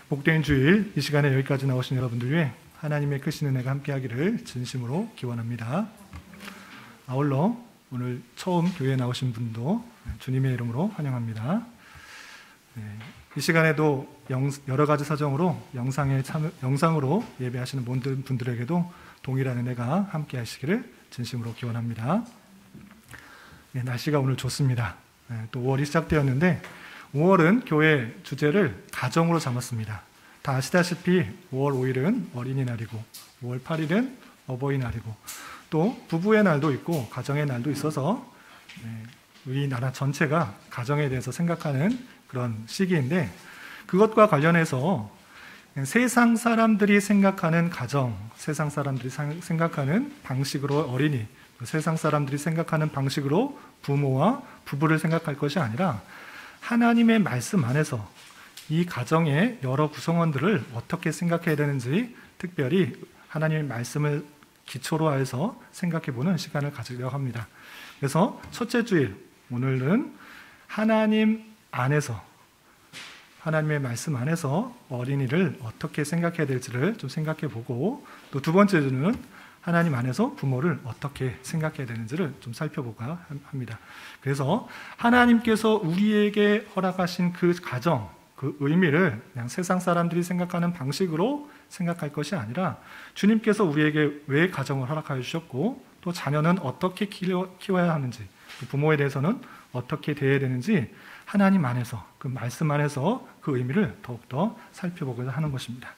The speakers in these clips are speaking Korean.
복된 주일 이 시간에 여기까지 나오신 여러분들 위해 하나님의 크신 은혜가 함께하기를 진심으로 기원합니다. 아울러 오늘 처음 교회에 나오신 분도 주님의 이름으로 환영합니다. 이 시간에도 여러 가지 사정으로 영상으로 예배하시는 모든 분들에게도 동일한 은혜가 함께하시기를 진심으로 기원합니다. 날씨가 오늘 좋습니다. 또 5월이 시작되었는데 5월은 교회 주제를 가정으로 잡았습니다. 다 아시다시피 5월 5일은 어린이날이고 5월 8일은 어버이날이고 또 부부의 날도 있고 가정의 날도 있어서 우리나라 전체가 가정에 대해서 생각하는 그런 시기인데, 그것과 관련해서 세상 사람들이 생각하는 가정, 세상 사람들이 생각하는 방식으로 어린이, 세상 사람들이 생각하는 방식으로 부모와 부부를 생각할 것이 아니라 하나님의 말씀 안에서 이 가정의 여러 구성원들을 어떻게 생각해야 되는지 특별히 하나님의 말씀을 기초로 해서 생각해보는 시간을 가지려고 합니다. 그래서 첫째 주일, 오늘은 하나님 안에서, 하나님의 말씀 안에서 어린이를 어떻게 생각해야 될지를 좀 생각해보고, 또 두 번째 주는 하나님 안에서 부모를 어떻게 생각해야 되는지를 좀 살펴볼까 합니다. 그래서 하나님께서 우리에게 허락하신 그 가정, 그 의미를 그냥 세상 사람들이 생각하는 방식으로 생각할 것이 아니라 주님께서 우리에게 왜 가정을 허락하여 주셨고 또 자녀는 어떻게 키워야 하는지, 부모에 대해서는 어떻게 대해야 되는지 하나님 안에서, 그 말씀 안에서 그 의미를 더욱더 살펴보고자 하는 것입니다.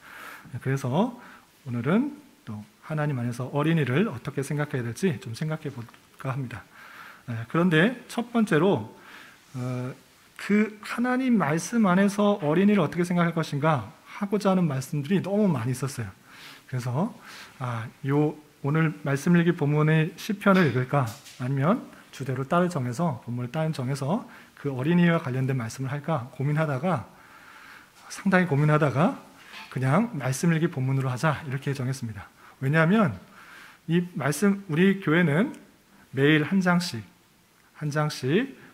그래서 오늘은 또 하나님 안에서 어린이를 어떻게 생각해야 될지 좀 생각해 볼까 합니다. 그런데 첫 번째로 그 하나님 말씀 안에서 어린이를 어떻게 생각할 것인가 하고자 하는 말씀들이 너무 많이 있었어요. 그래서 오늘 말씀 읽기 본문의 시편을 읽을까, 아니면 주대로 딸을 정해서, 본문을 딸을 정해서 그 어린이와 관련된 말씀을 할까 상당히 고민하다가 그냥 말씀 읽기 본문으로 하자 이렇게 정했습니다. 왜냐하면 이 말씀, 우리 교회는 매일 한 장씩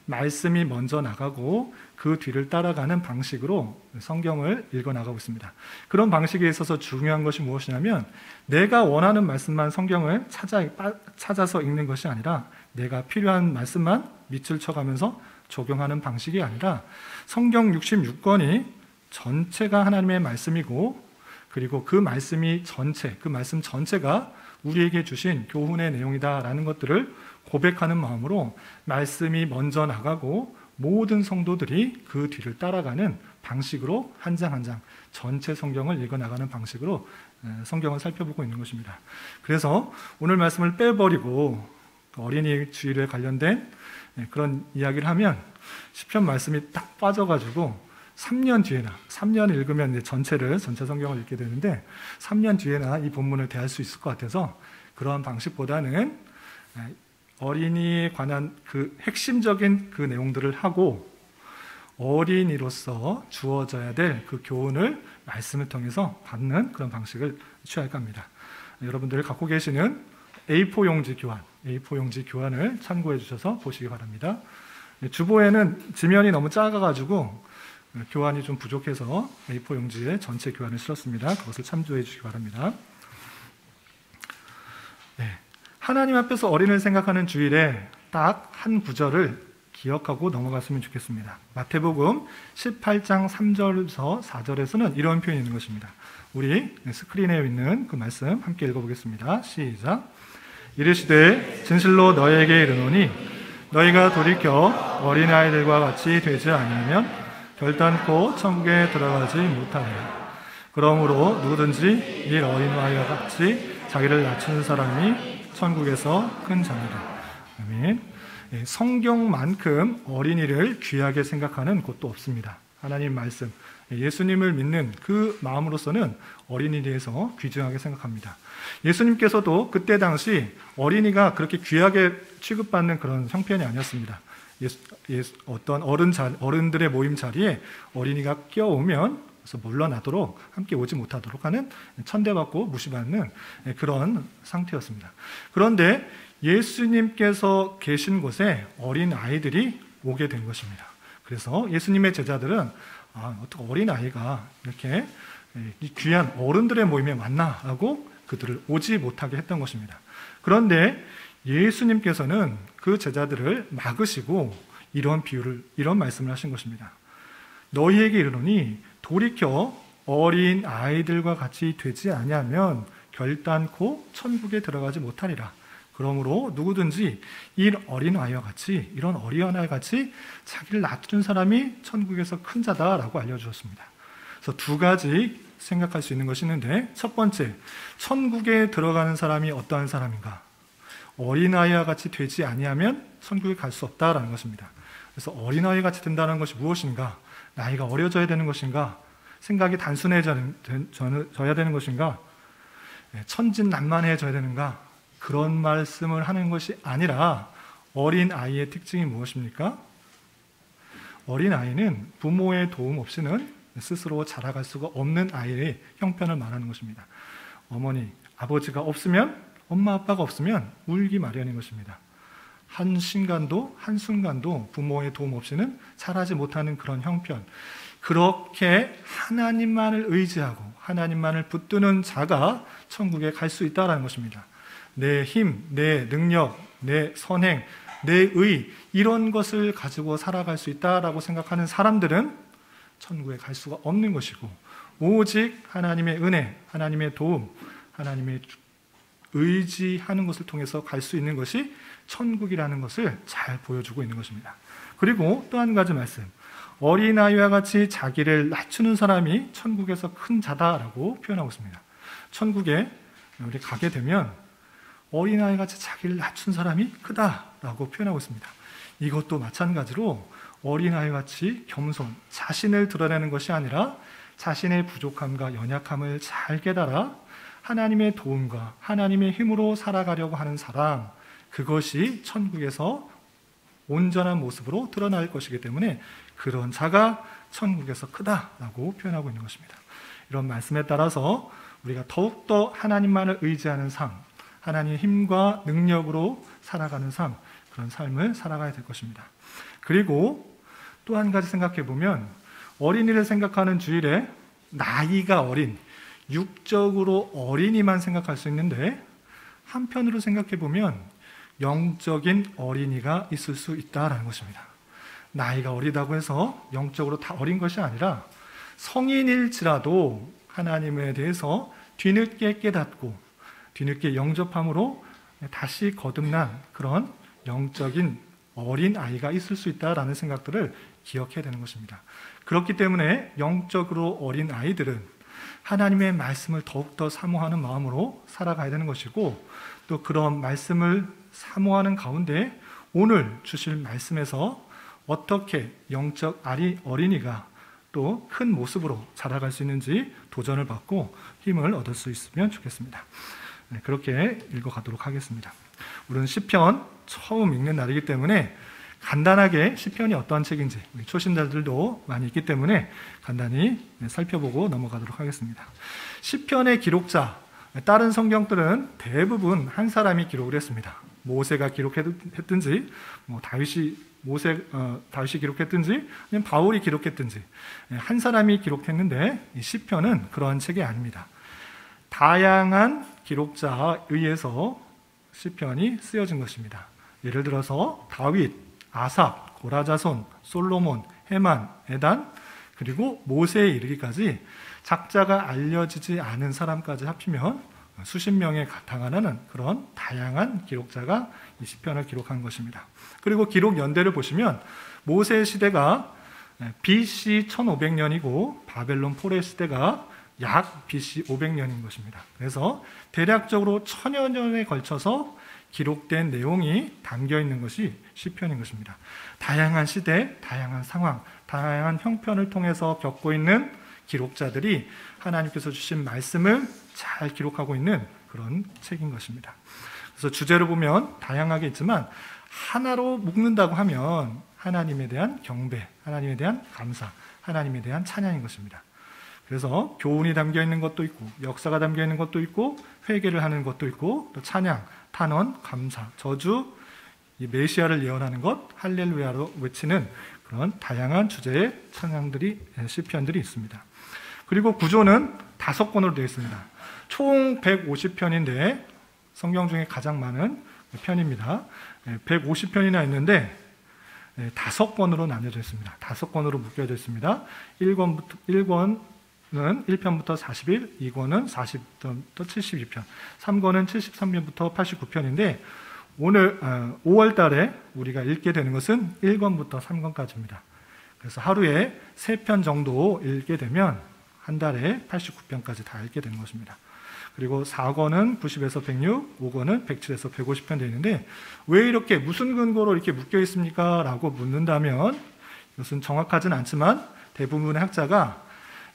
말씀이 먼저 나가고 그 뒤를 따라가는 방식으로 성경을 읽어 나가고 있습니다. 그런 방식에 있어서 중요한 것이 무엇이냐면, 내가 원하는 말씀만 성경을 찾아서 읽는 것이 아니라 내가 필요한 말씀만 밑줄 쳐가면서 적용하는 방식이 아니라 성경 66권이 전체가 하나님의 말씀이고, 그리고 그 말씀 전체가 우리에게 주신 교훈의 내용이다라는 것들을 고백하는 마음으로 말씀이 먼저 나가고 모든 성도들이 그 뒤를 따라가는 방식으로 한 장 한 장 전체 성경을 읽어나가는 방식으로 성경을 살펴보고 있는 것입니다. 그래서 오늘 말씀을 빼버리고 어린이 주일에 관련된 그런 이야기를 하면 시편 말씀이 딱 빠져가지고 3년 읽으면 이제 전체 성경을 읽게 되는데 3년 뒤에나 이 본문을 대할 수 있을 것 같아서 그러한 방식보다는 어린이에 관한 그 핵심적인 그 내용들을 하고 어린이로서 주어져야 될 그 교훈을 말씀을 통해서 받는 그런 방식을 취할까 합니다. 여러분들이 갖고 계시는 A4 용지 교환을 참고해 주셔서 보시기 바랍니다. 주보에는 지면이 너무 작아가지고 교환이 좀 부족해서 A4 용지에 전체 교환을 실었습니다. 그것을 참조해 주시기 바랍니다. 하나님 앞에서 어린이를 생각하는 주일에 딱 한 구절을 기억하고 넘어갔으면 좋겠습니다. 마태복음 18장 3절에서 4절에서는 이런 표현이 있는 것입니다. 우리 스크린에 있는 그 말씀 함께 읽어보겠습니다. 시작. 이르시되 진실로 너희에게 이르노니 너희가 돌이켜 어린아이들과 같이 되지 않으면 결단코 천국에 들어가지 못하리라. 그러므로 누구든지 이 어린아이와 같이 자기를 낮추는 사람이 천국에서 큰 자니라. 아멘. 성경만큼 어린이를 귀하게 생각하는 곳도 없습니다. 하나님 말씀, 예수님을 믿는 그 마음으로서는 어린이에 대해서 귀중하게 생각합니다. 예수님께서도 그때 당시 어린이가 그렇게 귀하게 취급받는 그런 형편이 아니었습니다. 어떤 어른들의 모임 자리에 어린이가 끼어오면 그래서 물러나도록, 함께 오지 못하도록 하는, 천대받고 무시받는 그런 상태였습니다. 그런데 예수님께서 계신 곳에 어린 아이들이 오게 된 것입니다. 그래서 예수님의 제자들은 어떻게 어린아이가 이렇게 이 귀한 어른들의 모임에 만나라고 그들을 오지 못하게 했던 것입니다. 그런데 예수님께서는 그 제자들을 막으시고 이런 말씀을 하신 것입니다. 너희에게 이르노니 돌이켜 어린 아이들과 같이 되지 아니하면 결단코 천국에 들어가지 못하리라. 그러므로 누구든지 이런 어린아이와 같이 자기를 낮춘 사람이 천국에서 큰 자다라고 알려주셨습니다. 그래서 두 가지 생각할 수 있는 것이 있는데, 첫 번째, 천국에 들어가는 사람이 어떠한 사람인가? 어린아이와 같이 되지 아니하면 천국에 갈 수 없다라는 것입니다. 그래서 어린아이 같이 된다는 것이 무엇인가? 나이가 어려져야 되는 것인가? 생각이 단순해져야 되는 것인가? 천진난만해져야 되는가? 그런 말씀을 하는 것이 아니라 어린아이의 특징이 무엇입니까? 어린아이는 부모의 도움 없이는 스스로 자라갈 수가 없는 아이의 형편을 말하는 것입니다. 어머니, 아버지가 없으면, 엄마, 아빠가 없으면 울기 마련인 것입니다. 한순간도 부모의 도움 없이는 자라지 못하는 그런 형편, 그렇게 하나님만을 의지하고 하나님만을 붙드는 자가 천국에 갈 수 있다는 것입니다. 내 힘, 내 능력, 내 선행, 내 의, 이런 것을 가지고 살아갈 수 있다라고 생각하는 사람들은 천국에 갈 수가 없는 것이고, 오직 하나님의 은혜, 하나님의 도움, 하나님의 의지하는 것을 통해서 갈 수 있는 것이 천국이라는 것을 잘 보여주고 있는 것입니다. 그리고 또 한 가지 말씀, 어린아이와 같이 자기를 낮추는 사람이 천국에서 큰 자다라고 표현하고 있습니다. 천국에 우리 가게 되면 어린아이 같이 자기를 낮춘 사람이 크다라고 표현하고 있습니다. 이것도 마찬가지로 어린아이 같이 겸손, 자신을 드러내는 것이 아니라 자신의 부족함과 연약함을 잘 깨달아 하나님의 도움과 하나님의 힘으로 살아가려고 하는 사람, 그것이 천국에서 온전한 모습으로 드러날 것이기 때문에 그런 자가 천국에서 크다라고 표현하고 있는 것입니다. 이런 말씀에 따라서 우리가 더욱더 하나님만을 의지하는 삶, 하나님의 힘과 능력으로 살아가는 삶, 그런 삶을 살아가야 될 것입니다. 그리고 또 한 가지 생각해 보면, 어린이를 생각하는 주일에 나이가 어린, 육적으로 어린이만 생각할 수 있는데, 한편으로 생각해 보면 영적인 어린이가 있을 수 있다는 것입니다. 나이가 어리다고 해서 영적으로 다 어린 것이 아니라 성인일지라도 하나님에 대해서 뒤늦게 깨닫고 뒤늦게 영접함으로 다시 거듭난 그런 영적인 어린 아이가 있을 수 있다라는 생각들을 기억해야 되는 것입니다. 그렇기 때문에 영적으로 어린 아이들은 하나님의 말씀을 더욱더 사모하는 마음으로 살아가야 되는 것이고, 또 그런 말씀을 사모하는 가운데 오늘 주실 말씀에서 어떻게 영적 어린이가 또 큰 모습으로 자라갈 수 있는지 도전을 받고 힘을 얻을 수 있으면 좋겠습니다. 그렇게 읽어가도록 하겠습니다. 우리는 시편 처음 읽는 날이기 때문에 간단하게 시편이 어떠한 책인지, 우리 초신자들도 많이 있기 때문에 간단히 살펴보고 넘어가도록 하겠습니다. 시편의 기록자, 다른 성경들은 대부분 한 사람이 기록을 했습니다. 모세가 기록했든지, 다윗이 기록했든지, 아니면 바울이 기록했든지 한 사람이 기록했는데, 이 시편은 그러한 책이 아닙니다. 다양한 기록자에 의해서 시편이 쓰여진 것입니다. 예를 들어서 다윗, 아삽, 고라자손, 솔로몬, 헤만, 에단, 그리고 모세에 이르기까지 작자가 알려지지 않은 사람까지 합치면 수십 명에 달하는 그런 다양한 기록자가 이 시편을 기록한 것입니다. 그리고 기록 연대를 보시면 모세 시대가 BC 1500년이고 바벨론 포레 시대가 약 BC 500년인 것입니다. 그래서 대략적으로 1000여 년에 걸쳐서 기록된 내용이 담겨 있는 것이 시편인 것입니다. 다양한 시대, 다양한 상황, 다양한 형편을 통해서 겪고 있는 기록자들이 하나님께서 주신 말씀을 잘 기록하고 있는 그런 책인 것입니다. 그래서 주제를 보면 다양하게 있지만 하나로 묶는다고 하면 하나님에 대한 경배, 하나님에 대한 감사, 하나님에 대한 찬양인 것입니다. 그래서 교훈이 담겨 있는 것도 있고, 역사가 담겨 있는 것도 있고, 회개를 하는 것도 있고, 또 찬양, 탄원, 감사, 저주, 이 메시아를 예언하는 것, 할렐루야로 외치는 그런 다양한 주제의 찬양들이 시편들이 있습니다. 그리고 구조는 5권으로 되어 있습니다. 총 150편인데 성경 중에 가장 많은 편입니다. 150편이나 있는데 5권으로 나뉘어져 있습니다. 5권으로 묶여져 있습니다. 1권은 1편부터 41, 2권은 40부터 72편, 3권은 73편부터 89편인데 오늘 5월 달에 우리가 읽게 되는 것은 1권부터 3권까지입니다. 그래서 하루에 3편 정도 읽게 되면 한 달에 89편까지 다 읽게 되는 것입니다. 그리고 4권은 90에서 106, 5권은 107에서 150편 되어 있는데 왜 이렇게 무슨 근거로 이렇게 묶여 있습니까? 라고 묻는다면 이것은 정확하진 않지만 대부분의 학자가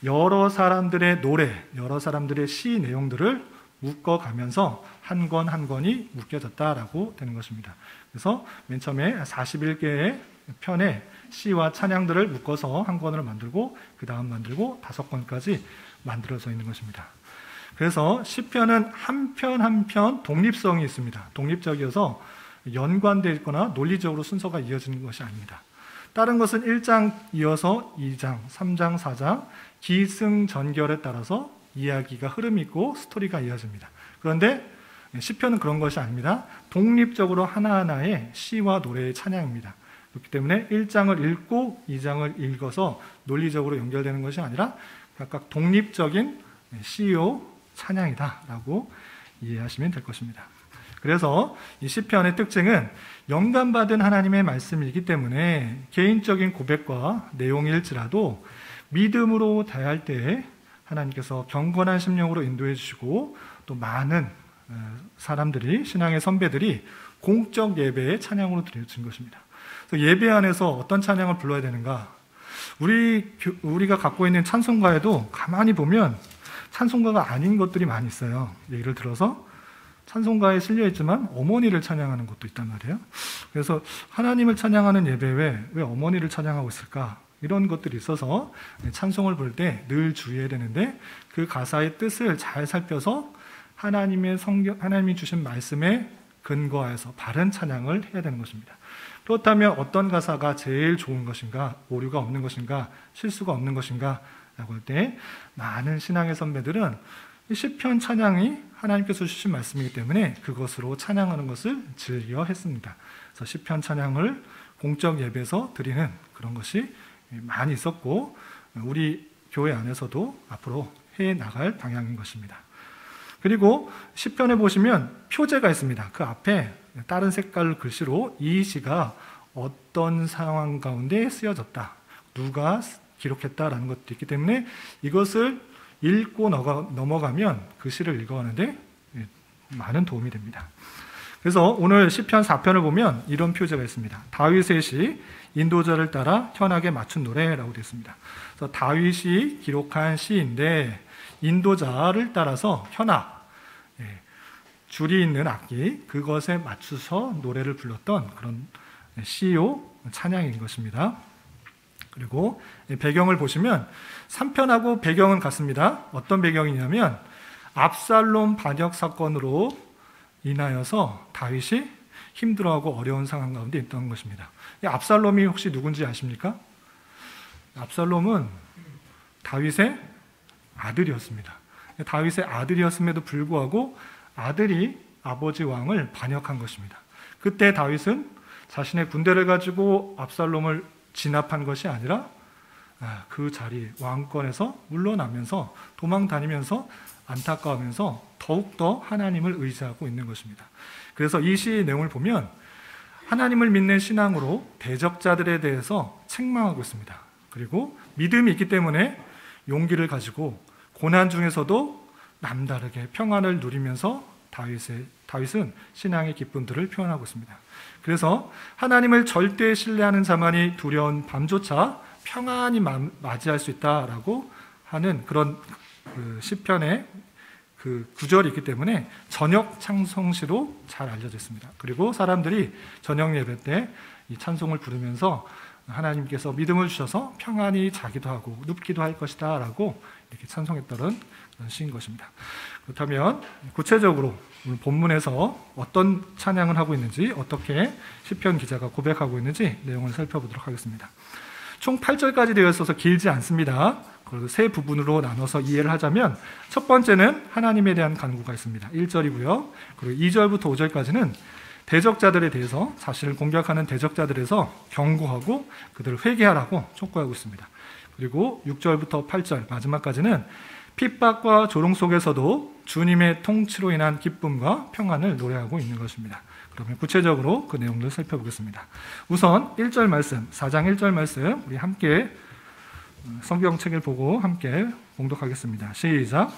여러 사람들의 노래, 여러 사람들의 시 내용들을 묶어가면서 한 권 한 권이 묶여졌다라고 되는 것입니다. 그래서 맨 처음에 41개의 편의 시와 찬양들을 묶어서 한 권을 만들고 그 다음 만들고 5권까지 만들어져 있는 것입니다. 그래서 시편은 한 편 한 편 독립성이 있습니다. 독립적이어서 연관되어 있거나 논리적으로 순서가 이어지는 것이 아닙니다. 다른 것은 1장 이어서 2장, 3장, 4장 기승전결에 따라서 이야기가 흐름이 있고 스토리가 이어집니다. 그런데 시편은 그런 것이 아닙니다. 독립적으로 하나하나의 시와 노래의 찬양입니다. 그렇기 때문에 1장을 읽고 2장을 읽어서 논리적으로 연결되는 것이 아니라 각각 독립적인 시요 찬양이다라고 이해하시면 될 것입니다. 그래서 이 시편의 특징은 영감받은 하나님의 말씀이기 때문에 개인적인 고백과 내용일지라도 믿음으로 대할 때 하나님께서 경건한 심령으로 인도해 주시고 또 많은 사람들이, 신앙의 선배들이 공적 예배에 찬양으로 드려진 것입니다. 그래서 예배 안에서 어떤 찬양을 불러야 되는가? 우리가 갖고 있는 찬송가에도 가만히 보면 찬송가가 아닌 것들이 많이 있어요. 예를 들어서 찬송가에 실려있지만 어머니를 찬양하는 것도 있단 말이에요. 그래서 하나님을 찬양하는 예배에 왜 어머니를 찬양하고 있을까? 이런 것들이 있어서 찬송을 부를 때 늘 주의해야 되는데 그 가사의 뜻을 잘 살펴서 하나님이 주신 말씀에 근거해서 바른 찬양을 해야 되는 것입니다. 그렇다면 어떤 가사가 제일 좋은 것인가, 오류가 없는 것인가, 실수가 없는 것인가 라고 할 때 많은 신앙의 선배들은 시편 찬양이 하나님께서 주신 말씀이기 때문에 그것으로 찬양하는 것을 즐겨 했습니다. 그래서 시편 찬양을 공적 예배에서 드리는 그런 것이 많이 있었고 우리 교회 안에서도 앞으로 해 나갈 방향인 것입니다. 그리고 시편에 보시면 표제가 있습니다. 그 앞에 다른 색깔 글씨로 이 시가 어떤 상황 가운데 쓰여졌다, 누가 기록했다라는 것도 있기 때문에 이것을 읽고 넘어가면 그 시를 읽어가는데 많은 도움이 됩니다. 그래서 오늘 시편 4편을 보면 이런 표제가 있습니다. 다윗의 시, 인도자를 따라 현악에 맞춘 노래라고 되어 있습니다. 그래서 다윗이 기록한 시인데 인도자를 따라서 현악, 줄이 있는 악기, 그것에 맞춰서 노래를 불렀던 그런 시요 찬양인 것입니다. 그리고 배경을 보시면 3편하고 배경은 같습니다. 어떤 배경이냐면 압살롬 반역 사건으로 인하여서 다윗이 힘들어하고 어려운 상황 가운데 있던 것입니다. 압살롬이 혹시 누군지 아십니까? 압살롬은 다윗의 아들이었습니다. 다윗의 아들이었음에도 불구하고 아들이 아버지 왕을 반역한 것입니다. 그때 다윗은 자신의 군대를 가지고 압살롬을 진압한 것이 아니라 그 자리, 왕권에서 물러나면서 도망 다니면서 안타까우면서 더욱더 하나님을 의지하고 있는 것입니다. 그래서 이 시의 내용을 보면 하나님을 믿는 신앙으로 대적자들에 대해서 책망하고 있습니다. 그리고 믿음이 있기 때문에 용기를 가지고 고난 중에서도 남다르게 평안을 누리면서 다윗은 신앙의 기쁨들을 표현하고 있습니다. 그래서 하나님을 절대 신뢰하는 자만이 두려운 밤조차 평안히 맞이할 수 있다라고 하는 그런 시편의 그 구절이 있기 때문에 저녁 찬송시로 잘 알려져 있습니다. 그리고 사람들이 저녁 예배 때 이 찬송을 부르면서 하나님께서 믿음을 주셔서 평안히 자기도 하고 눕기도 할 것이다 라고 이렇게 찬송했던 그런 시인 것입니다. 그렇다면 구체적으로 오늘 본문에서 어떤 찬양을 하고 있는지, 어떻게 시편 기자가 고백하고 있는지 내용을 살펴보도록 하겠습니다. 총 8절까지 되어 있어서 길지 않습니다. 그래서 세 부분으로 나눠서 이해를 하자면, 첫 번째는 하나님에 대한 간구가 있습니다. 1절이고요. 그리고 2절부터 5절까지는 대적자들에 대해서, 자신을 공격하는 대적자들에서 경고하고 그들을 회개하라고 촉구하고 있습니다. 그리고 6절부터 8절 마지막까지는 핍박과 조롱 속에서도 주님의 통치로 인한 기쁨과 평안을 노래하고 있는 것입니다. 그러면 구체적으로 그 내용을 살펴보겠습니다. 우선 1절 말씀, 4장 1절 말씀 우리 함께 성경책을 보고 함께 봉독하겠습니다. 시작.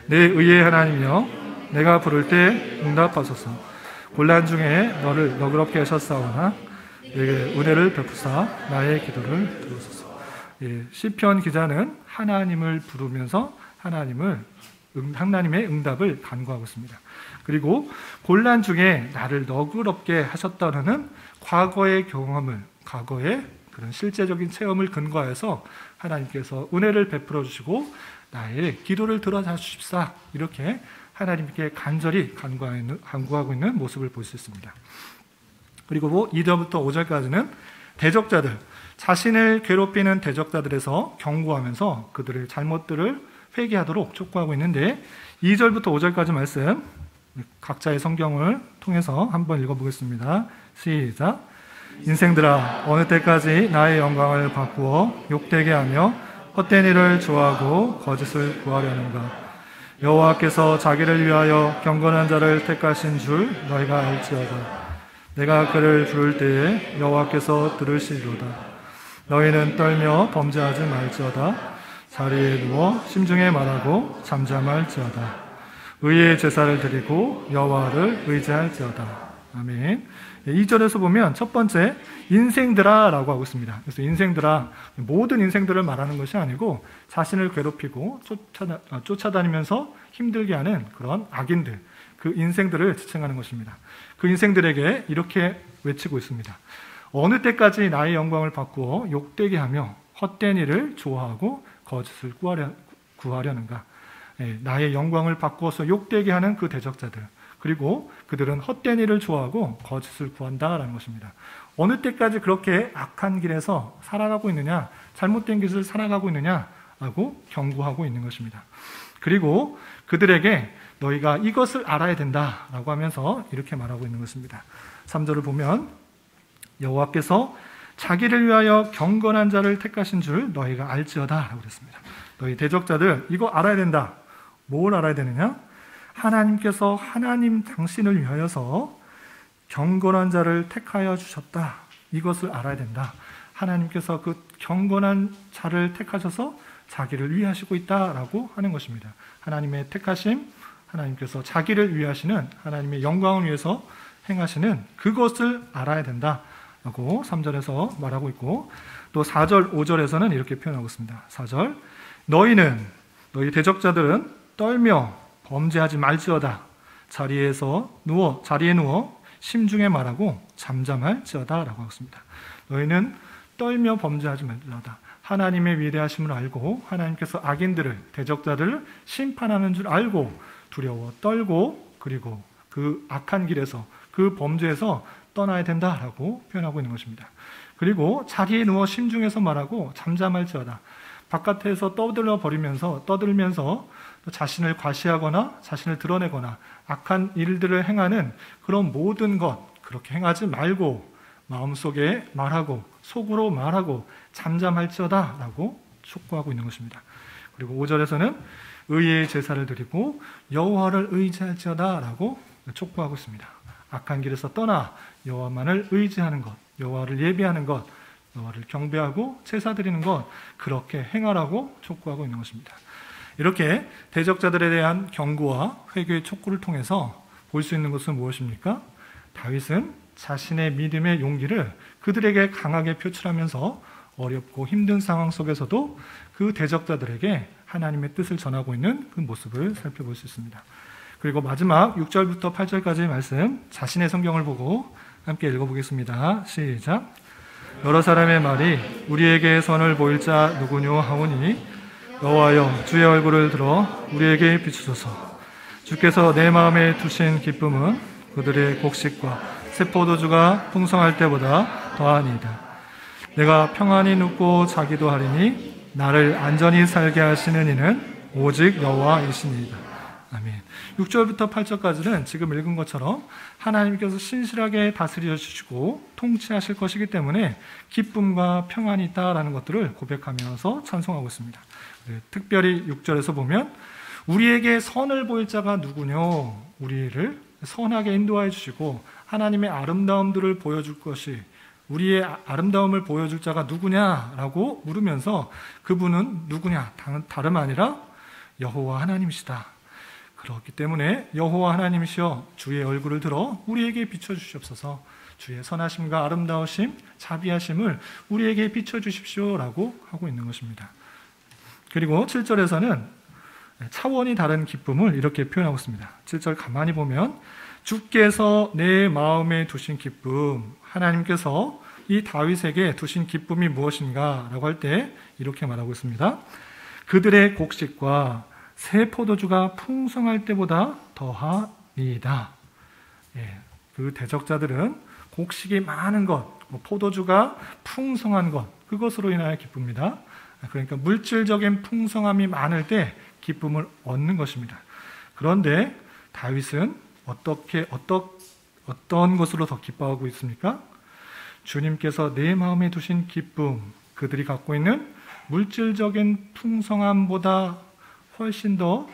내 의의 하나님이여, 내가 부를 때 응답하소서. 곤란 중에 너를 너그럽게 하셨사오나 내게 은혜를 베푸사 나의 기도를 들으소서. 시편 기자는 하나님을 부르면서 하나님의 응답을 간구하고 있습니다. 그리고 곤란 중에 나를 너그럽게 하셨다는 과거의 경험을, 과거의 그런 실제적인 체험을 근거해서 하나님께서 은혜를 베풀어 주시고 나의 기도를 들어주십사, 이렇게 하나님께 간절히 간구하고 있는 모습을 볼 수 있습니다. 그리고 2절부터 5절까지는 대적자들, 자신을 괴롭히는 대적자들에서 경고하면서 그들의 잘못들을 회개하도록 촉구하고 있는데, 2절부터 5절까지 말씀 각자의 성경을 통해서 한번 읽어보겠습니다. 시작. 인생들아, 어느 때까지 나의 영광을 바꾸어 욕되게 하며 헛된 일을 좋아하고 거짓을 구하려는가? 여호와께서 자기를 위하여 경건한 자를 택하신 줄 너희가 알지어다. 내가 그를 부를 때에 여호와께서 들으시리로다. 너희는 떨며 범죄하지 말지어다. 자리에 누워 심중에 말하고 잠잠할지어다. 의의 제사를 드리고 여호와를 의지할지어다. 아멘. 2절에서 보면 첫 번째 인생들아 라고 하고 있습니다. 그래서 인생들아, 모든 인생들을 말하는 것이 아니고 자신을 괴롭히고 쫓아다니면서 힘들게 하는 그런 악인들, 그 인생들을 지칭하는 것입니다. 그 인생들에게 이렇게 외치고 있습니다. 어느 때까지 나의 영광을 바꾸어 욕되게 하며 헛된 일을 좋아하고 거짓을 구하려는가? 나의 영광을 바꾸어서 욕되게 하는 그 대적자들, 그리고 그들은 헛된 일을 좋아하고 거짓을 구한다라는 것입니다. 어느 때까지 그렇게 악한 길에서 살아가고 있느냐, 잘못된 길을 살아가고 있느냐라고 경고하고 있는 것입니다. 그리고 그들에게 너희가 이것을 알아야 된다라고 하면서 이렇게 말하고 있는 것입니다. 3절을 보면 여호와께서 자기를 위하여 경건한 자를 택하신 줄 너희가 알지어다 라고 그랬습니다. 너희 대적자들 이거 알아야 된다. 뭘 알아야 되느냐? 하나님께서 하나님 당신을 위하여서 경건한 자를 택하여 주셨다. 이것을 알아야 된다. 하나님께서 그 경건한 자를 택하셔서 자기를 위하시고 있다라고 하는 것입니다. 하나님의 택하심, 하나님께서 자기를 위하시는, 하나님의 영광을 위해서 행하시는 그것을 알아야 된다라고 3절에서 말하고 있고, 또 4절, 5절에서는 이렇게 표현하고 있습니다. 4절, 너희 대적자들은 떨며 범죄하지 말지어다. 자리에 누워 심중에 말하고 잠잠할지어다 라고 하고 있습니다. 너희는 떨며 범죄하지 말지어다. 하나님의 위대하심을 알고 하나님께서 악인들을, 대적자들을 심판하는 줄 알고 두려워 떨고, 그리고 그 악한 길에서, 그 범죄에서 떠나야 된다라고 표현하고 있는 것입니다. 그리고 자리에 누워 심중에서 말하고 잠잠할지어다. 바깥에서 떠들면서 자신을 과시하거나 자신을 드러내거나 악한 일들을 행하는 그런 모든 것, 그렇게 행하지 말고 마음속에 말하고 속으로 말하고 잠잠할지어다 라고 촉구하고 있는 것입니다. 그리고 5절에서는 의의 제사를 드리고 여호와를 의지할지어다 라고 촉구하고 있습니다. 악한 길에서 떠나 여호와만을 의지하는 것, 여호와를 예배하는 것, 여호와를 경배하고 제사 드리는 것, 그렇게 행하라고 촉구하고 있는 것입니다. 이렇게 대적자들에 대한 경고와 회개의 촉구를 통해서 볼 수 있는 것은 무엇입니까? 다윗은 자신의 믿음의 용기를 그들에게 강하게 표출하면서 어렵고 힘든 상황 속에서도 그 대적자들에게 하나님의 뜻을 전하고 있는 그 모습을 살펴볼 수 있습니다. 그리고 마지막 6절부터 8절까지의 말씀, 자신의 성경을 보고 함께 읽어보겠습니다. 시작. 여러 사람의 말이 우리에게 선을 보일 자 누구뇨 하오니 여호와여 주의 얼굴을 들어 우리에게 비추소서. 주께서 내 마음에 두신 기쁨은 그들의 곡식과 새 포도주가 풍성할 때보다 더하니이다. 내가 평안히 눕고 자기도 하리니 나를 안전히 살게 하시는 이는 오직 여호와이시니이다. 아멘. 6절부터 8절까지는 지금 읽은 것처럼 하나님께서 신실하게 다스려 주시고 통치하실 것이기 때문에 기쁨과 평안이 있다라는 것들을 고백하면서 찬송하고 있습니다. 특별히 6절에서 보면 우리에게 선을 보일 자가 누구뇨? 우리를 선하게 인도하여 주시고 하나님의 아름다움들을 보여줄 것이 우리의 아름다움을 보여줄 자가 누구냐라고 물으면서 그분은 누구냐? 다름 아니라 여호와 하나님이시다. 그렇기 때문에 여호와 하나님이시여 주의 얼굴을 들어 우리에게 비춰주시옵소서. 주의 선하심과 아름다우심, 자비하심을 우리에게 비춰주십시오라고 하고 있는 것입니다. 그리고 7절에서는 차원이 다른 기쁨을 이렇게 표현하고 있습니다. 7절 가만히 보면 주께서 내 마음에 두신 기쁨, 하나님께서 이 다윗에게 두신 기쁨이 무엇인가 라고 할 때 이렇게 말하고 있습니다. 그들의 곡식과 새 포도주가 풍성할 때보다 더하니이다. 그 대적자들은 곡식이 많은 것, 포도주가 풍성한 것, 그것으로 인하여 기쁩니다. 그러니까 물질적인 풍성함이 많을 때 기쁨을 얻는 것입니다. 그런데 다윗은 어떤 것으로 더 기뻐하고 있습니까? 주님께서 내 마음에 두신 기쁨, 그들이 갖고 있는 물질적인 풍성함보다 훨씬 더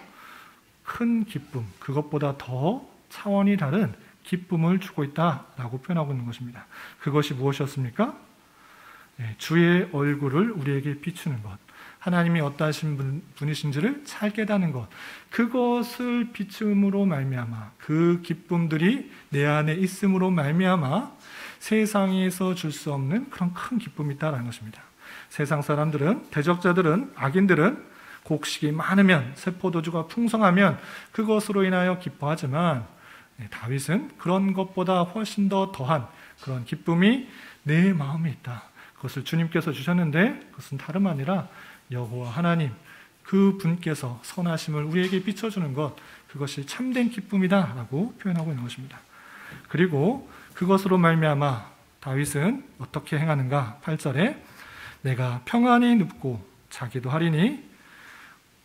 큰 기쁨, 그것보다 더 차원이 다른 기쁨을 주고 있다라고 표현하고 있는 것입니다. 그것이 무엇이었습니까? 주의 얼굴을 우리에게 비추는 것, 하나님이 어떠하신 분이신지를 잘 깨닫는 것, 그것을 비춤으로 말미암아 그 기쁨들이 내 안에 있음으로 말미암아 세상에서 줄 수 없는 그런 큰 기쁨이 있다는 것입니다. 세상 사람들은, 대적자들은, 악인들은 곡식이 많으면, 새 포도주가 풍성하면 그것으로 인하여 기뻐하지만 다윗은 그런 것보다 훨씬 더 더한 그런 기쁨이 내 마음에 있다. 그것을 주님께서 주셨는데 그것은 다름 아니라 여호와 하나님, 그 분께서 선하심을 우리에게 비춰주는 것, 그것이 참된 기쁨이다라고 표현하고 있는 것입니다. 그리고 그것으로 말미암아 다윗은 어떻게 행하는가? 8절에 내가 평안히 눕고 자기도 하리니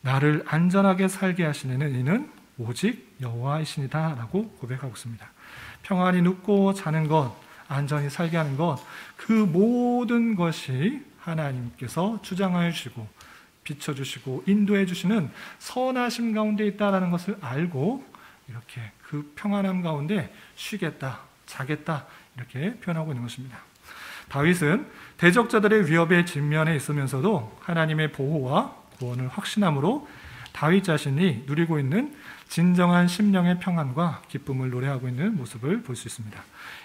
나를 안전하게 살게 하시는 이는 오직 여호와이시니다 라고 고백하고 있습니다. 평안히 눕고 자는 것, 안전히 살게 하는 것, 그 모든 것이 하나님께서 주장하여 주시고 비춰주시고 인도해 주시는 선하심 가운데 있다는 것을 알고 이렇게 그 평안함 가운데 쉬겠다, 자겠다 이렇게 표현하고 있는 것입니다. 다윗은 대적자들의 위협에 직면해 있으면서도 하나님의 보호와 구원을 확신함으로 다윗 자신이 누리고 있는 진정한 심령의 평안과 기쁨을 노래하고 있는 모습을 볼 수 있습니다.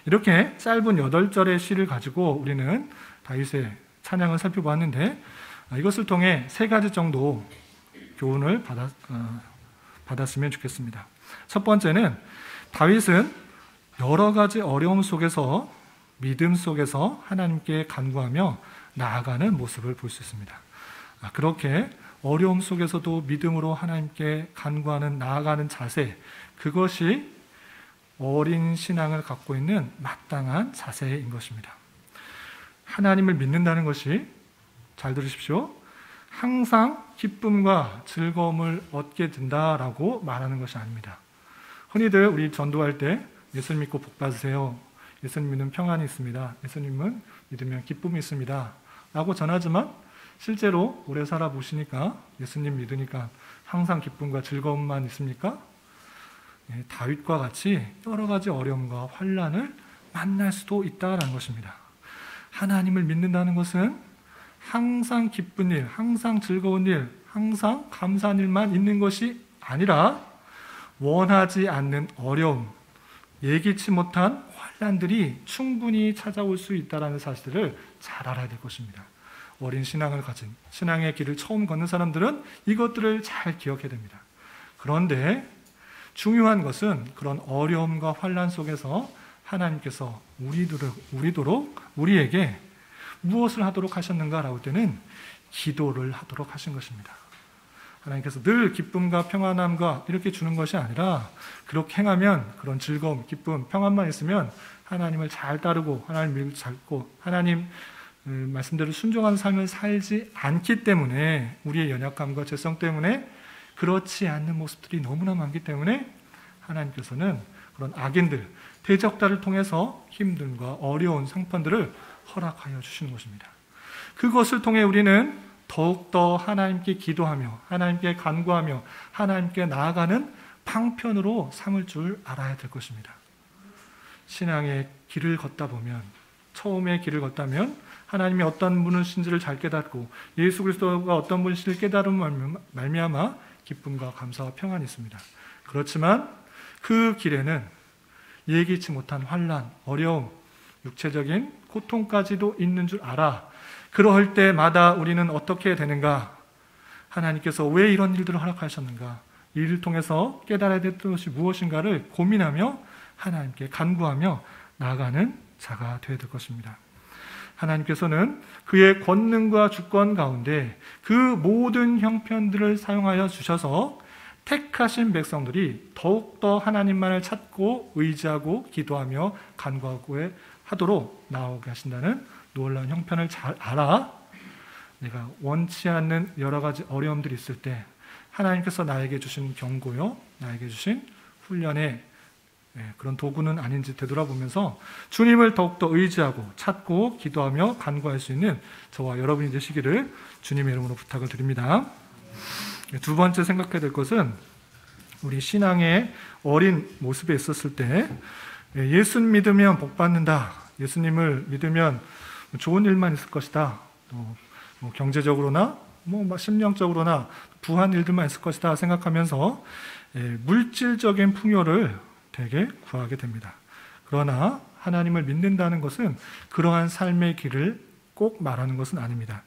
이렇게 짧은 8절의 시를 가지고 우리는 다윗의 찬양을 살펴보았는데 이것을 통해 3가지 정도 교훈을 받았으면 좋겠습니다. 첫 번째는 다윗은 여러 가지 어려움 속에서 믿음 속에서 하나님께 간구하며 나아가는 모습을 볼 수 있습니다. 그렇게 어려움 속에서도 믿음으로 하나님께 간구하는 나아가는 자세, 그것이 어린 신앙을 갖고 있는 마땅한 자세인 것입니다. 하나님을 믿는다는 것이, 잘 들으십시오, 항상 기쁨과 즐거움을 얻게 된다라고 말하는 것이 아닙니다. 흔히들 우리 전도할 때 예수님 믿고 복 받으세요, 예수님 믿으면 평안이 있습니다, 예수님은 믿으면 기쁨이 있습니다 라고 전하지만 실제로 오래 살아보시니까 예수님 믿으니까 항상 기쁨과 즐거움만 있습니까? 다윗과 같이 여러 가지 어려움과 환난을 만날 수도 있다는 것입니다. 하나님을 믿는다는 것은 항상 기쁜 일, 항상 즐거운 일, 항상 감사한 일만 있는 것이 아니라 원하지 않는 어려움, 예기치 못한 환난들이 충분히 찾아올 수 있다는 사실을 잘 알아야 될 것입니다. 어린 신앙을 가진, 신앙의 길을 처음 걷는 사람들은 이것들을 잘 기억해야 됩니다. 그런데 중요한 것은 그런 어려움과 환난 속에서 하나님께서 우리에게 무엇을 하도록 하셨는가라고 할 때는 기도를 하도록 하신 것입니다. 하나님께서 늘 기쁨과 평안함과 이렇게 주는 것이 아니라 그렇게 행하면 그런 즐거움, 기쁨, 평안만 있으면 하나님을 잘 따르고 하나님을 찾고 하나님 말씀대로 순종하는 삶을 살지 않기 때문에 우리의 연약함과 죄성 때문에 그렇지 않는 모습들이 너무나 많기 때문에 하나님께서는 그런 악인들, 대적자를 통해서 힘듦과 어려운 상편들을 허락하여 주시는 것입니다. 그것을 통해 우리는 더욱더 하나님께 기도하며 하나님께 간구하며 하나님께 나아가는 방편으로 삼을 줄 알아야 될 것입니다. 신앙의 길을 걷다 보면 처음에 길을 걷다면 하나님이 어떤 분이신지를 잘 깨닫고 예수 그리스도가 어떤 분이신지를 깨달은 말미암아 기쁨과 감사와 평안이 있습니다. 그렇지만 그 길에는 예기치 못한 환난, 어려움, 육체적인 고통까지도 있는 줄 알아. 그럴 때마다 우리는 어떻게 되는가? 하나님께서 왜 이런 일들을 허락하셨는가? 이 일을 통해서 깨달아야 될 것이 무엇인가를 고민하며 하나님께 간구하며 나아가는 자가 되어야 될 것입니다. 하나님께서는 그의 권능과 주권 가운데 그 모든 형편들을 사용하여 주셔서 택하신 백성들이 더욱더 하나님만을 찾고 의지하고 기도하며 간구하고 하도록 나오게 하신다는 놀라운 형편을 잘 알아 내가 원치 않는 여러 가지 어려움들이 있을 때 하나님께서 나에게 주신 경고요, 나에게 주신 훈련의 그런 도구는 아닌지 되돌아보면서 주님을 더욱더 의지하고 찾고 기도하며 간구할 수 있는 저와 여러분이 되시기를 주님의 이름으로 부탁을 드립니다. 두 번째 생각해야 될 것은 우리 신앙의 어린 모습에 있었을 때 예수 믿으면 복 받는다, 예수님을 믿으면 좋은 일만 있을 것이다, 뭐 경제적으로나 뭐 심령적으로나 부한 일들만 있을 것이다 생각하면서 물질적인 풍요를 되게 구하게 됩니다. 그러나 하나님을 믿는다는 것은 그러한 삶의 길을 꼭 말하는 것은 아닙니다.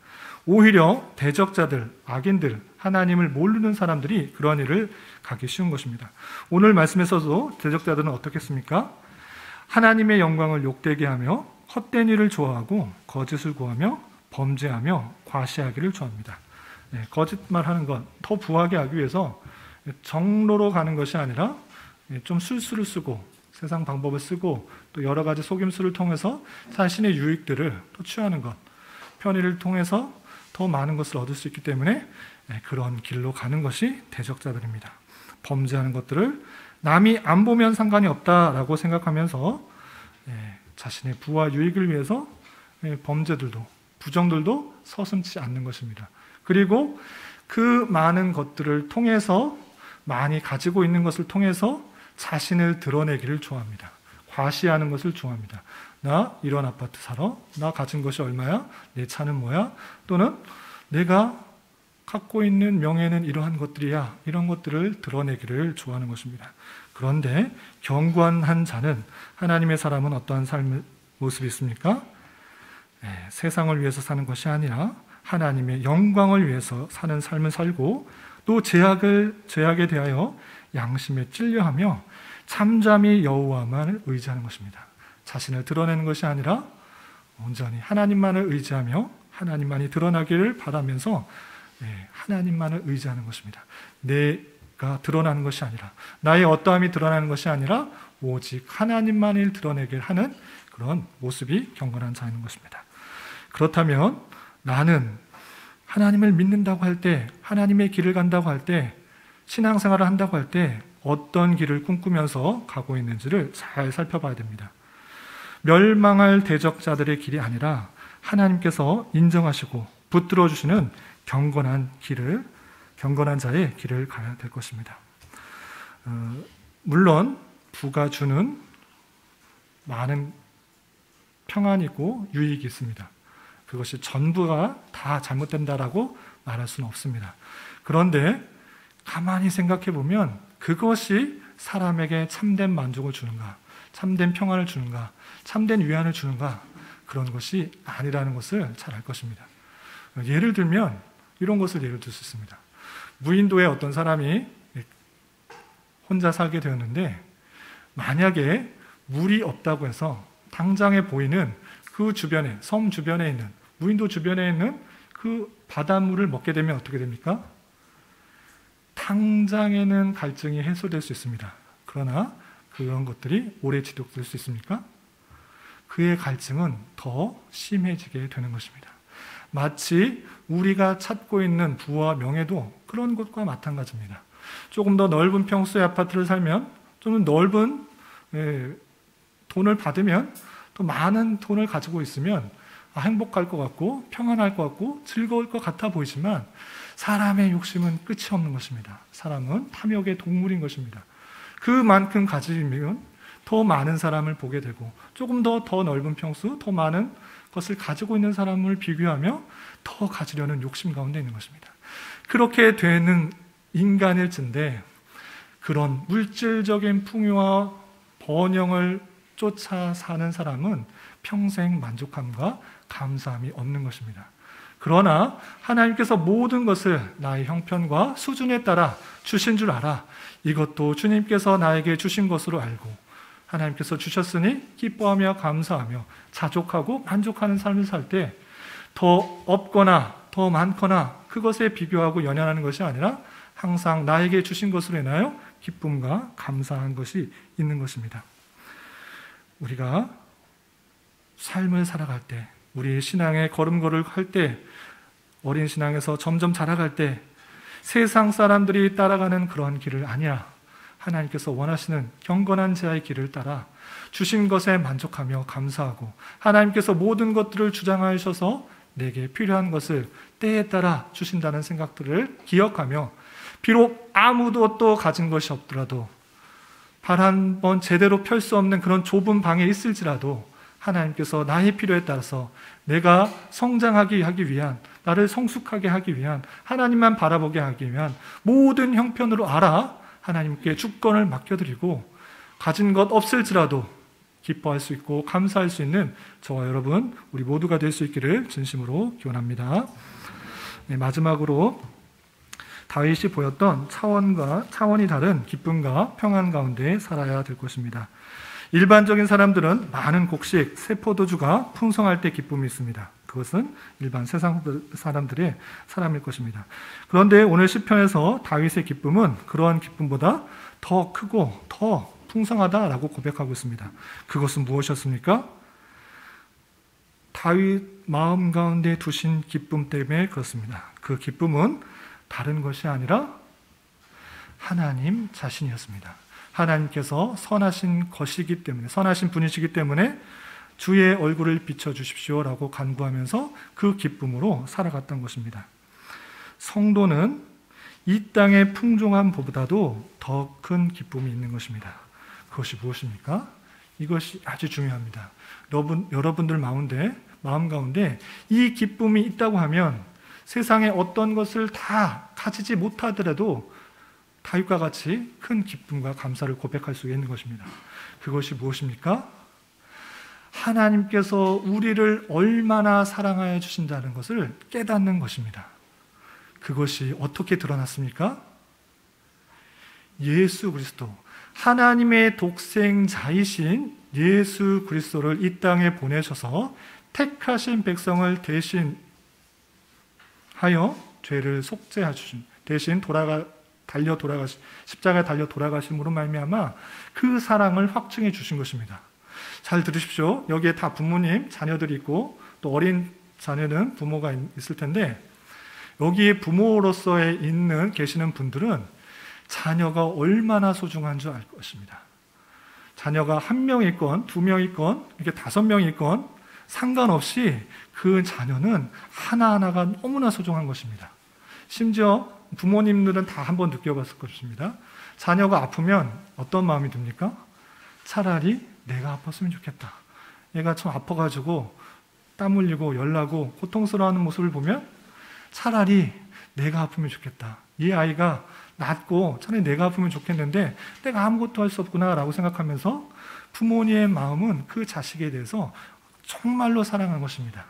오히려 대적자들, 악인들, 하나님을 모르는 사람들이 그러한 일을 가기 쉬운 것입니다. 오늘 말씀에서도 대적자들은 어떻겠습니까? 하나님의 영광을 욕되게 하며 헛된 일을 좋아하고 거짓을 구하며 범죄하며 과시하기를 좋아합니다. 거짓말하는 것, 더 부하게 하기 위해서 정로로 가는 것이 아니라 좀 술수를 쓰고 세상 방법을 쓰고 또 여러 가지 속임수를 통해서 자신의 유익들을 또 취하는 것, 편의를 통해서 더 많은 것을 얻을 수 있기 때문에 그런 길로 가는 것이 대적자들입니다. 범죄하는 것들을 남이 안 보면 상관이 없다라고 생각하면서 자신의 부와 유익을 위해서 범죄들도 부정들도 서슴지 않는 것입니다. 그리고 그 많은 것들을 통해서 많이 가지고 있는 것을 통해서 자신을 드러내기를 좋아합니다. 과시하는 것을 좋아합니다. 나 이런 아파트 살아? 나 가진 것이 얼마야? 내 차는 뭐야? 또는 내가 갖고 있는 명예는 이러한 것들이야. 이런 것들을 드러내기를 좋아하는 것입니다. 그런데 경건한 자는, 하나님의 사람은 어떠한 삶의 모습이 있습니까? 세상을 위해서 사는 것이 아니라 하나님의 영광을 위해서 사는 삶을 살고 또 죄악에 대하여 양심에 찔려하며 잠잠히 여호와만을 의지하는 것입니다. 자신을 드러내는 것이 아니라 온전히 하나님만을 의지하며 하나님만이 드러나기를 바라면서 하나님만을 의지하는 것입니다. 내가 드러나는 것이 아니라, 나의 어떠함이 드러나는 것이 아니라 오직 하나님만을 드러내게 하는 그런 모습이 경건한 자인 것입니다. 그렇다면 나는 하나님을 믿는다고 할 때, 하나님의 길을 간다고 할 때, 신앙생활을 한다고 할 때 어떤 길을 꿈꾸면서 가고 있는지를 잘 살펴봐야 됩니다. 멸망할 대적자들의 길이 아니라 하나님께서 인정하시고 붙들어 주시는 경건한 자의 길을 가야 될 것입니다. 물론 부가 주는 많은 평안이고 유익이 있습니다. 그것이 전부가 다 잘못된다라고 말할 수는 없습니다. 그런데 가만히 생각해 보면 그것이 사람에게 참된 만족을 주는가, 참된 평안을 주는가, 참된 위안을 주는가, 그런 것이 아니라는 것을 잘 알 것입니다. 예를 들면 이런 것을 예를 들 수 있습니다. 무인도에 어떤 사람이 혼자 살게 되었는데 만약에 물이 없다고 해서 당장에 보이는 그 주변에, 섬 주변에 있는 무인도 주변에 있는 그 바닷물을 먹게 되면 어떻게 됩니까? 당장에는 갈증이 해소될 수 있습니다. 그러나 그런 것들이 오래 지속될 수 있습니까? 그의 갈증은 더 심해지게 되는 것입니다. 마치 우리가 찾고 있는 부와 명예도 그런 것과 마찬가지입니다. 조금 더 넓은 평수의 아파트를 살면, 또는 넓은 돈을 받으면, 또 많은 돈을 가지고 있으면 행복할 것 같고 평안할 것 같고 즐거울 것 같아 보이지만, 사람의 욕심은 끝이 없는 것입니다. 사람은 탐욕의 동물인 것입니다. 그만큼 가지면 더 많은 사람을 보게 되고, 조금 더 넓은 평수, 더 많은 것을 가지고 있는 사람을 비교하며 더 가지려는 욕심 가운데 있는 것입니다. 그렇게 되는 인간일진데, 그런 물질적인 풍요와 번영을 쫓아 사는 사람은 평생 만족함과 감사함이 없는 것입니다. 그러나 하나님께서 모든 것을 나의 형편과 수준에 따라 주신 줄 알아. 이것도 주님께서 나에게 주신 것으로 알고, 하나님께서 주셨으니 기뻐하며 감사하며 자족하고 만족하는 삶을 살 때, 더 없거나 더 많거나 그것에 비교하고 연연하는 것이 아니라 항상 나에게 주신 것으로 인하여 기쁨과 감사한 것이 있는 것입니다. 우리가 삶을 살아갈 때, 우리 신앙의 걸음걸이를 할 때, 어린 신앙에서 점점 자라갈 때, 세상 사람들이 따라가는 그런 길을 아니라 하나님께서 원하시는 경건한 자의 길을 따라 주신 것에 만족하며 감사하고, 하나님께서 모든 것들을 주장하셔서 내게 필요한 것을 때에 따라 주신다는 생각들을 기억하며, 비록 아무도 또 가진 것이 없더라도, 발 한 번 제대로 펼 수 없는 그런 좁은 방에 있을지라도 하나님께서 나의 필요에 따라서 내가 성장하게 하기 위한, 나를 성숙하게 하기 위한, 하나님만 바라보게 하기 위한 모든 형편으로 알아 하나님께 주권을 맡겨드리고, 가진 것 없을지라도 기뻐할 수 있고 감사할 수 있는 저와 여러분, 우리 모두가 될 수 있기를 진심으로 기원합니다. 네, 마지막으로 다윗이 보였던 차원이 다른 기쁨과 평안 가운데 살아야 될 것입니다. 일반적인 사람들은 많은 곡식, 새 포도주가 풍성할 때 기쁨이 있습니다. 그것은 일반 세상 사람들의 사람일 것입니다. 그런데 오늘 시편에서 다윗의 기쁨은 그러한 기쁨보다 더 크고 더 풍성하다라고 고백하고 있습니다. 그것은 무엇이었습니까? 다윗 마음 가운데 두신 기쁨 때문에 그렇습니다. 그 기쁨은 다른 것이 아니라 하나님 자신이었습니다. 하나님께서 선하신 것이기 때문에, 선하신 분이시기 때문에 주의 얼굴을 비춰주십시오라고 간구하면서 그 기쁨으로 살아갔던 것입니다. 성도는 이 땅의 풍족함보다도 더 큰 기쁨이 있는 것입니다. 그것이 무엇입니까? 이것이 아주 중요합니다. 여러분들 마음 가운데 이 기쁨이 있다고 하면 세상의 어떤 것을 다 가지지 못하더라도 다윗과 같이 큰 기쁨과 감사를 고백할 수 있는 것입니다. 그것이 무엇입니까? 하나님께서 우리를 얼마나 사랑하여 주신다는 것을 깨닫는 것입니다. 그것이 어떻게 드러났습니까? 예수 그리스도, 하나님의 독생자이신 예수 그리스도를 이 땅에 보내셔서 택하신 백성을 대신하여 죄를 속죄해 주신, 대신 십자가에 달려 돌아가심으로 말미암아 그 사랑을 확증해 주신 것입니다. 잘 들으십시오. 여기에 다 부모님, 자녀들이 있고 또 어린 자녀는 부모가 있을 텐데, 여기에 부모로서 계시는 분들은 자녀가 얼마나 소중한 줄 알 것입니다. 자녀가 1명 있건 2명 있건 이렇게 5명 있건 상관없이 그 자녀는 하나하나가 너무나 소중한 것입니다. 심지어 부모님들은 다 한번 느껴봤을 것입니다. 자녀가 아프면 어떤 마음이 듭니까? 차라리 내가 아팠으면 좋겠다. 얘가 좀 아파가지고 땀 흘리고 열나고 고통스러워하는 모습을 보면 차라리 내가 아프면 좋겠다. 이 아이가 낫고 차라리 내가 아프면 좋겠는데 내가 아무것도 할 수 없구나 라고 생각하면서 부모님의 마음은 그 자식에 대해서 정말로 사랑하는 것입니다.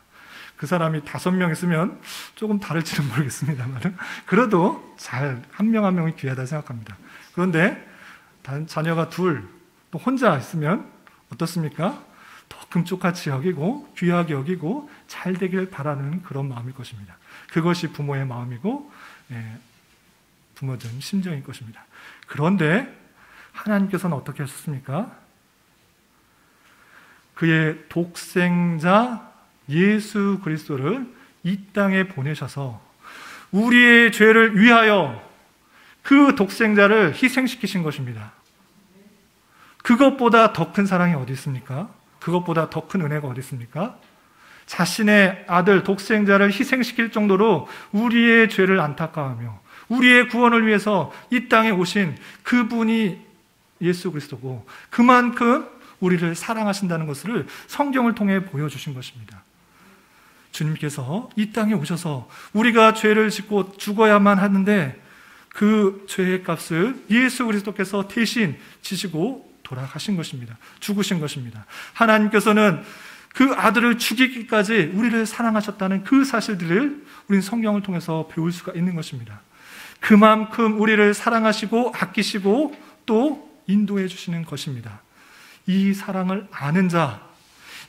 그 사람이 5명 있으면 조금 다를지는 모르겠습니다만, 그래도 한 명 한 명이 귀하다 생각합니다. 그런데 자녀가 둘, 또 혼자 있으면 어떻습니까? 더 금쪽같이 여기고 귀하게 여기고 잘 되길 바라는 그런 마음일 것입니다. 그것이 부모의 마음이고 부모들 심정일 것입니다. 그런데 하나님께서는 어떻게 하셨습니까? 그의 독생자 예수 그리스도를 이 땅에 보내셔서 우리의 죄를 위하여 그 독생자를 희생시키신 것입니다. 그것보다 더 큰 사랑이 어디 있습니까? 그것보다 더 큰 은혜가 어디 있습니까? 자신의 아들 독생자를 희생시킬 정도로 우리의 죄를 안타까워하며 우리의 구원을 위해서 이 땅에 오신 그분이 예수 그리스도고 그만큼 우리를 사랑하신다는 것을 성경을 통해 보여주신 것입니다. 주님께서 이 땅에 오셔서 우리가 죄를 짓고 죽어야만 하는데 그 죄의 값을 예수 그리스도께서 대신 지시고 돌아가신 것입니다. 죽으신 것입니다. 하나님께서는 그 아들을 죽이기까지 우리를 사랑하셨다는 그 사실들을 우리는 성경을 통해서 배울 수가 있는 것입니다. 그만큼 우리를 사랑하시고 아끼시고 또 인도해 주시는 것입니다. 이 사랑을 아는 자,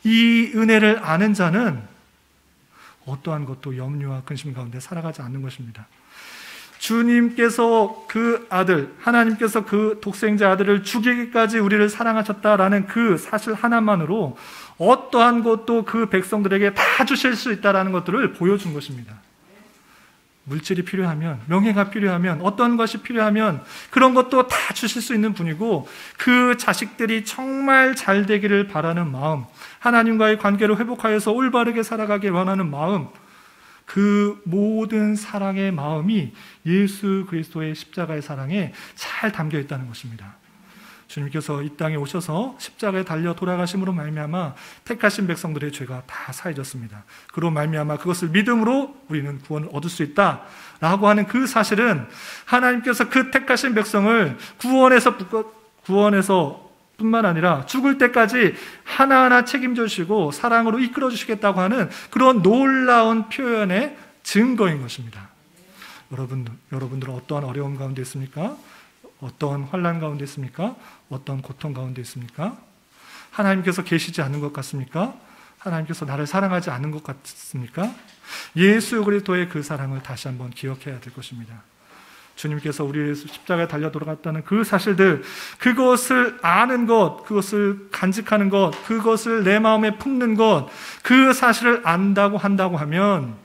이 은혜를 아는 자는 어떠한 것도 염려와 근심 가운데 살아가지 않는 것입니다. 주님께서 그 아들, 하나님께서 그 독생자 아들을 죽이기까지 우리를 사랑하셨다라는 그 사실 하나만으로 어떠한 것도 그 백성들에게 다 주실 수 있다는 것들을 보여준 것입니다. 물질이 필요하면, 명예가 필요하면, 어떤 것이 필요하면 그런 것도 다 주실 수 있는 분이고 그 자식들이 정말 잘 되기를 바라는 마음, 하나님과의 관계를 회복하여서 올바르게 살아가길 원하는 마음, 그 모든 사랑의 마음이 예수 그리스도의 십자가의 사랑에 잘 담겨 있다는 것입니다. 주님께서 이 땅에 오셔서 십자가에 달려 돌아가심으로 말미암아 택하신 백성들의 죄가 다 사해졌습니다. 그로 말미암아 그것을 믿음으로 우리는 구원을 얻을 수 있다라고 하는 그 사실은 하나님께서 그 택하신 백성을 구원해서 뿐만 아니라 죽을 때까지 하나하나 책임져 주시고 사랑으로 이끌어 주시겠다고 하는 그런 놀라운 표현의 증거인 것입니다. 여러분들은 어떠한 어려움 가운데 있습니까? 어떤 환난 가운데 있습니까? 어떤 고통 가운데 있습니까? 하나님께서 계시지 않는 것 같습니까? 하나님께서 나를 사랑하지 않는 것 같습니까? 예수 그리스도의 그 사랑을 다시 한번 기억해야 될 것입니다. 주님께서 우리의 십자가에 달려 돌아갔다는 그 사실들, 그것을 아는 것, 그것을 간직하는 것, 그것을 내 마음에 품는 것, 그 사실을 안다고 한다고 하면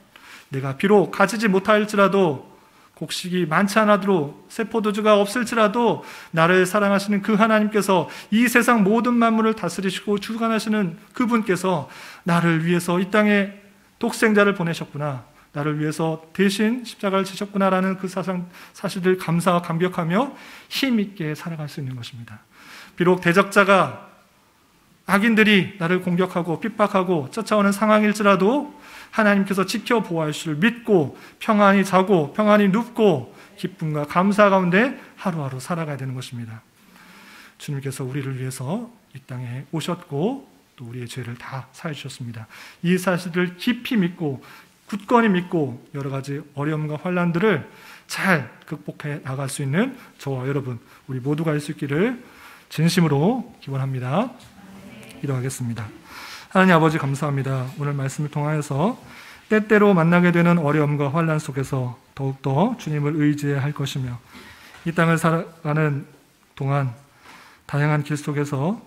내가 비록 가지지 못할지라도, 곡식이 많지 않아도, 세포도주가 없을지라도 나를 사랑하시는 그 하나님께서, 이 세상 모든 만물을 다스리시고 주관하시는 그분께서 나를 위해서 이 땅에 독생자를 보내셨구나, 나를 위해서 대신 십자가를 지셨구나라는 그 사실을 감사와 감격하며 힘있게 살아갈 수 있는 것입니다. 비록 대적자가, 악인들이 나를 공격하고 핍박하고 쫓아오는 상황일지라도 하나님께서 지켜 보호할 줄 믿고 평안히 자고 평안히 눕고 기쁨과 감사 가운데 하루하루 살아가야 되는 것입니다. 주님께서 우리를 위해서 이 땅에 오셨고 또 우리의 죄를 다 사해 주셨습니다. 이 사실을 깊이 믿고 굳건히 믿고 여러 가지 어려움과 환난들을 잘 극복해 나갈 수 있는 저와 여러분, 우리 모두가 할 수 있기를 진심으로 기원합니다. 기도하겠습니다. 하나님 아버지 감사합니다. 오늘 말씀을 통하여서 때때로 만나게 되는 어려움과 환난 속에서 더욱더 주님을 의지해야 할 것이며 이 땅을 살아가는 동안 다양한 길 속에서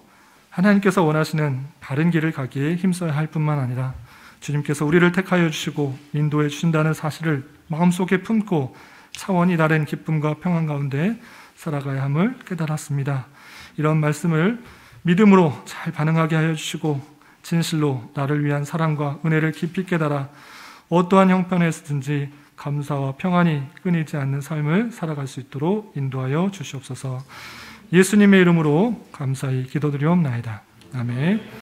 하나님께서 원하시는 바른 길을 가기에 힘써야 할 뿐만 아니라 주님께서 우리를 택하여 주시고 인도해 주신다는 사실을 마음속에 품고 차원이 다른 기쁨과 평안 가운데 살아가야 함을 깨달았습니다. 이런 말씀을 믿음으로 잘 반응하게 하여 주시고 진실로 나를 위한 사랑과 은혜를 깊이 깨달아 어떠한 형편에서든지 감사와 평안이 끊이지 않는 삶을 살아갈 수 있도록 인도하여 주시옵소서. 예수님의 이름으로 감사히 기도드리옵나이다. 아멘.